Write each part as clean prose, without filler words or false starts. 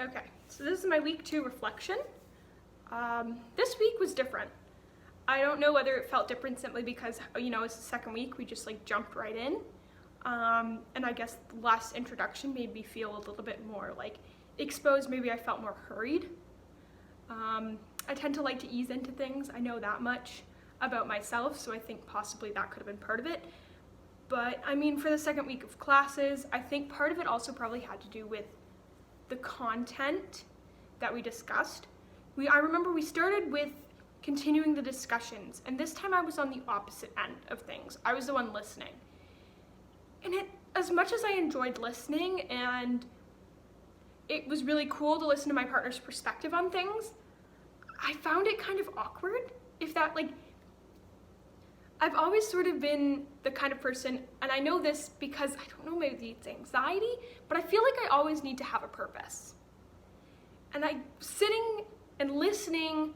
Okay, so this is my week 2 reflection. This week was different. I don't know whether it felt different simply because, it's the second week, we just jumped right in. And I guess less introduction made me feel a little bit more exposed. Maybe I felt more hurried. I tend to like to ease into things. I know that much about myself, so I think possibly that could have been part of it. But for the second week of classes, I think part of it also probably had to do with the content that we discussed. I remember we started with continuing the discussions, and this time I was on the opposite end of things. I was the one listening. And as much as I enjoyed listening, and it was really cool to listen to my partner's perspective on things, I found it kind of awkward. I've always sort of been the kind of person, and I know this because, I don't know, maybe it's anxiety, but I feel like I always need to have a purpose. And sitting and listening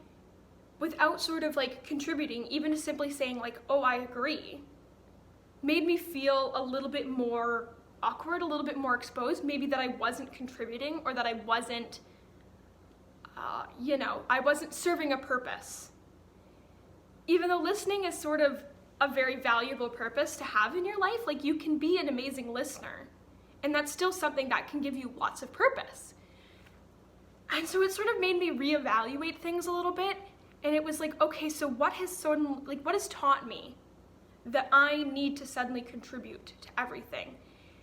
without sort of contributing, even to simply saying oh, I agree, made me feel a little bit more awkward, a little bit more exposed, maybe that I wasn't contributing or that I wasn't, I wasn't serving a purpose. Even though listening is sort of a very valuable purpose to have in your life, you can be an amazing listener, and that's still something that can give you lots of purpose. And so it sort of made me reevaluate things a little bit, and it was okay, so what has taught me that I need to suddenly contribute to everything?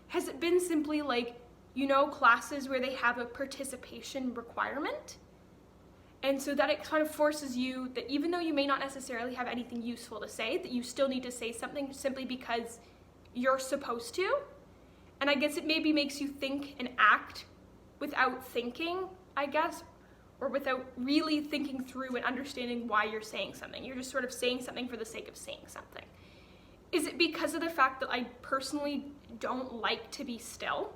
Has it been simply classes where they have a participation requirement? And so that it kind of forces you that even though you may not necessarily have anything useful to say, that you still need to say something simply because you're supposed to. And I guess it maybe makes you think and act without thinking, I guess, or without really thinking through and understanding why you're saying something. You're just sort of saying something for the sake of saying something. Is it because of the fact that I personally don't like to be still?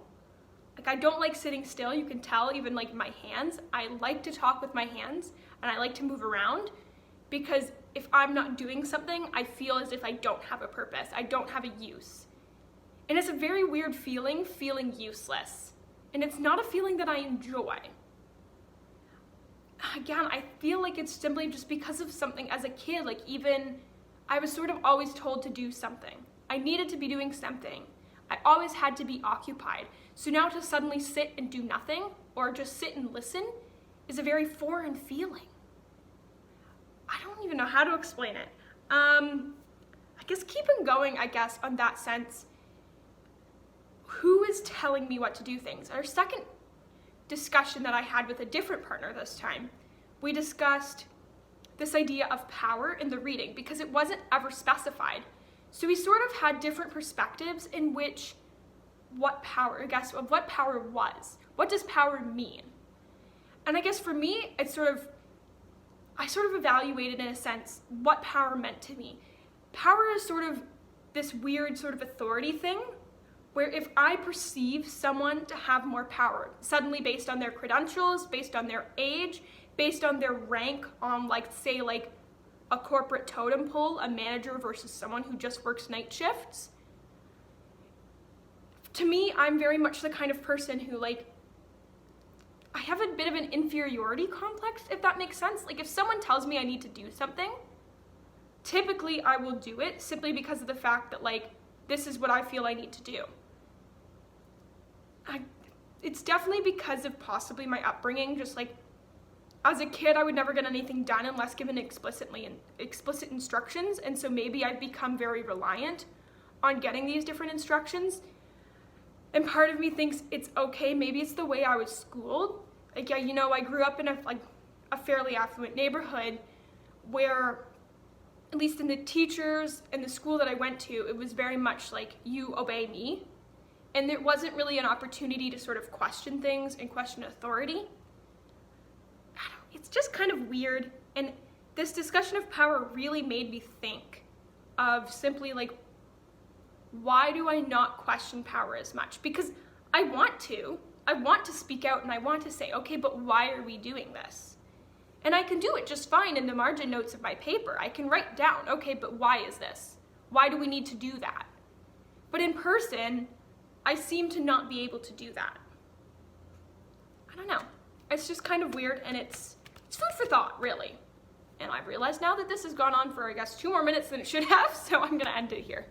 I don't like sitting still. You can tell even my hands. I like to talk with my hands, and I like to move around, because if I'm not doing something, I feel as if I don't have a purpose. I don't have a use. And it's a very weird feeling useless. And it's not a feeling that I enjoy. Again, I feel like it's simply just because of something as a kid. Even I was sort of always told to do something. I needed to be doing something. I always had to be occupied. So now to suddenly sit and do nothing, or just sit and listen, is a very foreign feeling. I don't even know how to explain it. I guess keeping going, on that sense, who is telling me what to do things? Our second discussion that I had with a different partner this time, we discussed this idea of power in the reading, because it wasn't ever specified. So we sort of had different perspectives in which what power was. What does power mean? And I guess for me, I sort of evaluated in a sense what power meant to me. Power is sort of this weird sort of authority thing, where if I perceive someone to have more power, suddenly based on their credentials, based on their age, based on their rank on say a corporate totem pole, a manager versus someone who just works night shifts. To me, I'm very much the kind of person who I have a bit of an inferiority complex, if that makes sense. If someone tells me I need to do something, typically I will do it simply because of the fact that this is what I feel I need to do. It's definitely because of possibly my upbringing, just as a kid, I would never get anything done unless given explicit instructions, and so maybe I've become very reliant on getting these different instructions. And part of me thinks it's okay, maybe it's the way I was schooled. I grew up in a fairly affluent neighborhood where, at least in the teachers and the school that I went to, it was very much you obey me. And there wasn't really an opportunity to sort of question things and question authority. It's just kind of weird, and this discussion of power really made me think of simply why do I not question power as much? Because I want to speak out, and I want to say, okay, but why are we doing this? And I can do it just fine in the margin notes of my paper. I can write down, okay, but why is this? Why do we need to do that? But in person, I seem to not be able to do that. I don't know. It's just kind of weird, and it's food for thought, really. And I've realized now that this has gone on for, I guess, 2 more minutes than it should have, so I'm gonna end it here.